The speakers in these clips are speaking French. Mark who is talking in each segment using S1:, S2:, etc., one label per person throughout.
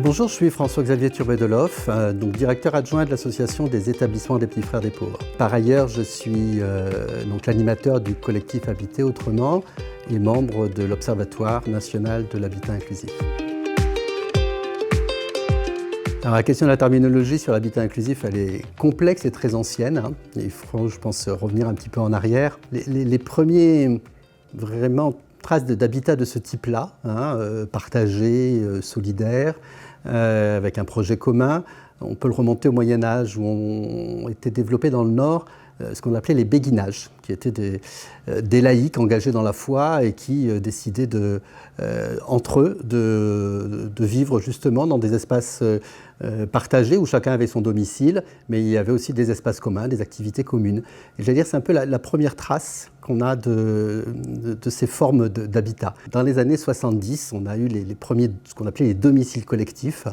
S1: Bonjour, je suis François-Xavier Turbet-Deloff, donc directeur adjoint de l'association des établissements des petits frères des pauvres. Par ailleurs, je suis donc l'animateur du collectif Habiter Autrement et membre de l'Observatoire national de l'habitat inclusif. Alors, la question de la terminologie sur l'habitat inclusif, elle est complexe et très ancienne. Il faut, je pense, revenir un petit peu en arrière. Les premiers vraiment traces d'habitat de ce type-là, partagé, solidaire, avec un projet commun, on peut le remonter au Moyen-Âge où ont été développés dans le Nord ce qu'on appelait les béguinages, qui étaient des laïcs engagés dans la foi et qui décidaient entre eux de vivre justement dans des espaces partagés où chacun avait son domicile, mais il y avait aussi des espaces communs, des activités communes. Et j'allais dire, c'est un peu la première trace qu'on a de ces formes d'habitat. Dans les années 70, on a eu les premiers, ce qu'on appelait les domiciles collectifs,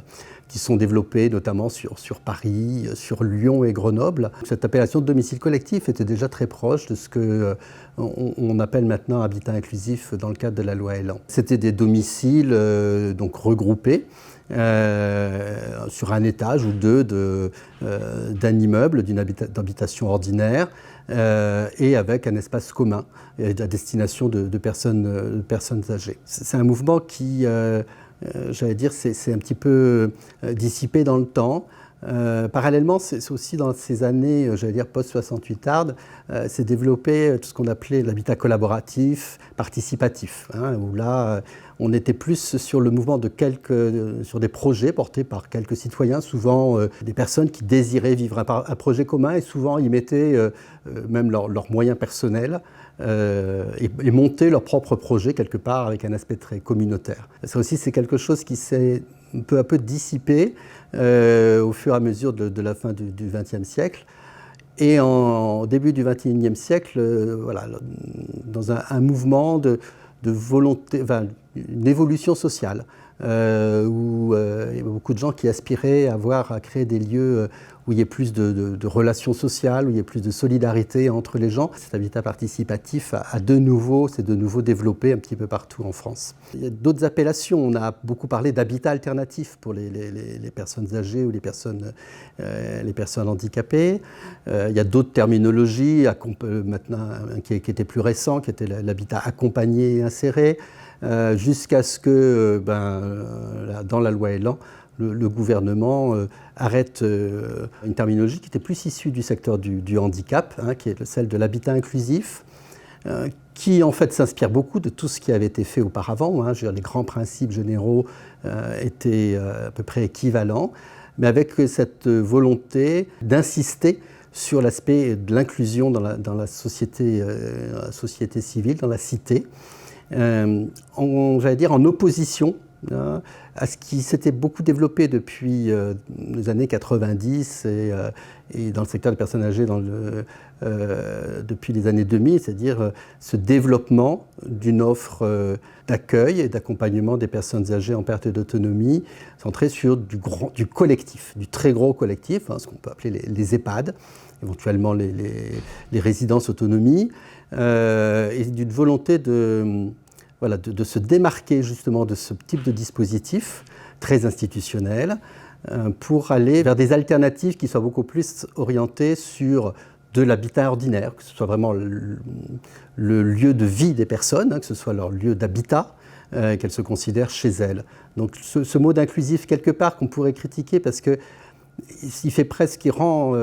S1: qui sont développés notamment sur Paris, sur Lyon et Grenoble. Cette appellation de domicile collectif était déjà très proche de ce qu'on appelle maintenant habitat inclusif dans le cadre de la loi Elan. C'était des domiciles donc regroupés sur un étage ou deux d'un immeuble, d'habitation ordinaire, et avec un espace commun à destination de personnes âgées. C'est un mouvement qui, j'allais dire, c'est un petit peu dissipé dans le temps. Parallèlement, c'est aussi dans ces années, j'allais dire post-68 tarde, s'est développé tout ce qu'on appelait l'habitat collaboratif, participatif, où là, on était plus sur le mouvement sur des projets portés par quelques citoyens, souvent des personnes qui désiraient vivre un projet commun et souvent y mettaient même leurs moyens personnels et montaient leur propre projet quelque part avec un aspect très communautaire. Ça aussi, c'est quelque chose qui s'est peu à peu dissipé au fur et à mesure de la fin du XXe siècle. Et au début du XXIe siècle, voilà, dans un mouvement de volonté, enfin, une évolution sociale, où il y avait beaucoup de gens qui aspiraient à créer des lieux où il y ait plus de relations sociales, où il y ait plus de solidarité entre les gens. Cet habitat participatif s'est de nouveau développé un petit peu partout en France. Il y a d'autres appellations. On a beaucoup parlé d'habitat alternatif pour les personnes âgées ou les personnes handicapées. Il y a d'autres terminologies maintenant qui étaient plus récents, qui étaient l'habitat accompagné et inséré, jusqu'à ce que, dans la loi Elan, le gouvernement arrête une terminologie qui était plus issue du secteur du handicap, qui est celle de l'habitat inclusif, qui en fait s'inspire beaucoup de tout ce qui avait été fait auparavant. Je veux dire, les grands principes généraux étaient à peu près équivalents, mais avec cette volonté d'insister sur l'aspect de l'inclusion dans la société civile, dans la cité, j'allais dire en opposition à ce qui s'était beaucoup développé depuis les années 90 et dans le secteur des personnes âgées depuis les années 2000, c'est-à-dire ce développement d'une offre d'accueil et d'accompagnement des personnes âgées en perte d'autonomie, centrée sur du collectif, du très gros collectif, ce qu'on peut appeler les EHPAD, éventuellement les résidences autonomie, et d'une volonté de se démarquer justement de ce type de dispositif très institutionnel pour aller vers des alternatives qui soient beaucoup plus orientées sur de l'habitat ordinaire, que ce soit vraiment le lieu de vie des personnes, que ce soit leur lieu d'habitat, qu'elles se considèrent chez elles. Donc ce mot d'inclusif, quelque part, qu'on pourrait critiquer parce qu'il rend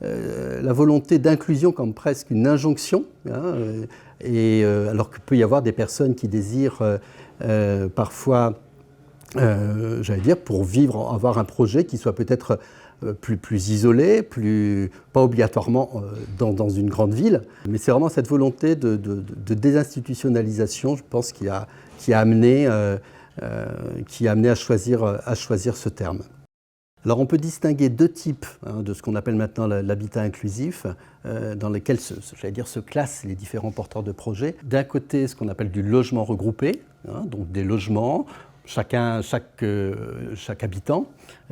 S1: la volonté d'inclusion comme presque une injonction, alors qu'il peut y avoir des personnes qui désirent parfois, j'allais dire, pour vivre, avoir un projet qui soit peut-être plus isolé, pas obligatoirement dans une grande ville, mais c'est vraiment cette volonté de désinstitutionnalisation, je pense, qui a amené à choisir ce terme. Alors on peut distinguer deux types de ce qu'on appelle maintenant l'habitat inclusif, dans lesquels se classent les différents porteurs de projets. D'un côté, ce qu'on appelle du logement regroupé, donc des logements, chaque habitant,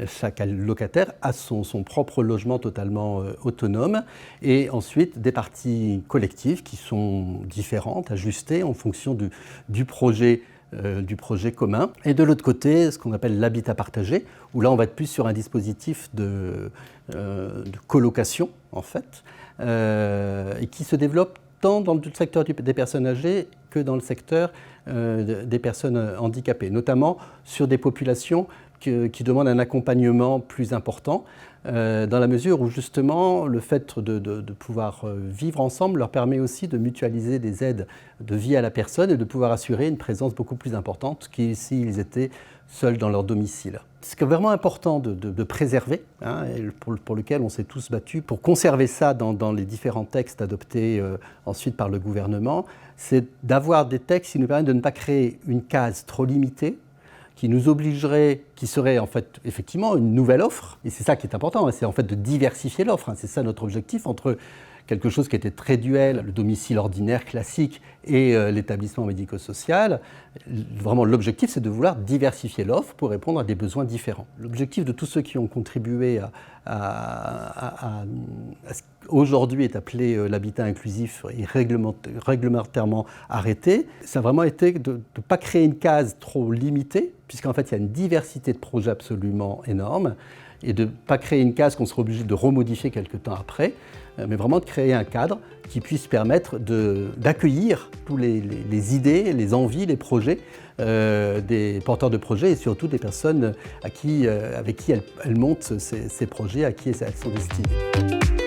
S1: chaque locataire a son propre logement totalement autonome, et ensuite des parties collectives qui sont différentes, ajustées en fonction du projet du projet commun. Et de l'autre côté, ce qu'on appelle l'habitat partagé, où là on va être plus sur un dispositif de colocation en fait, et qui se développe tant dans le secteur des personnes âgées que dans le secteur des personnes handicapées, notamment sur des populations qui demandent un accompagnement plus important, dans la mesure où justement le fait de pouvoir vivre ensemble leur permet aussi de mutualiser des aides de vie à la personne et de pouvoir assurer une présence beaucoup plus importante que s'ils étaient seuls dans leur domicile. Ce qui est vraiment important de préserver, hein, et pour lequel on s'est tous battus, pour conserver ça dans les différents textes adoptés ensuite par le gouvernement, c'est d'avoir des textes qui nous permettent de ne pas créer une case trop limitée, qui nous obligerait, qui serait en fait effectivement une nouvelle offre, et c'est ça qui est important, hein, c'est en fait de diversifier l'offre, hein, c'est ça notre objectif, entre quelque chose qui était très duel, le domicile ordinaire classique et l'établissement médico-social. Vraiment l'objectif c'est de vouloir diversifier l'offre pour répondre à des besoins différents. L'objectif de tous ceux qui ont contribué à ce qu'aujourd'hui est appelé l'habitat inclusif et réglementairement arrêté, ça a vraiment été de ne pas créer une case trop limitée, puisqu'en fait il y a une diversité de projets absolument énorme, et de ne pas créer une case qu'on sera obligé de remodifier quelque temps après, mais vraiment de créer un cadre qui puisse permettre d'accueillir tous les idées, les envies, les projets des porteurs de projets et surtout des personnes avec qui elles montent ces projets, à qui elles sont destinées.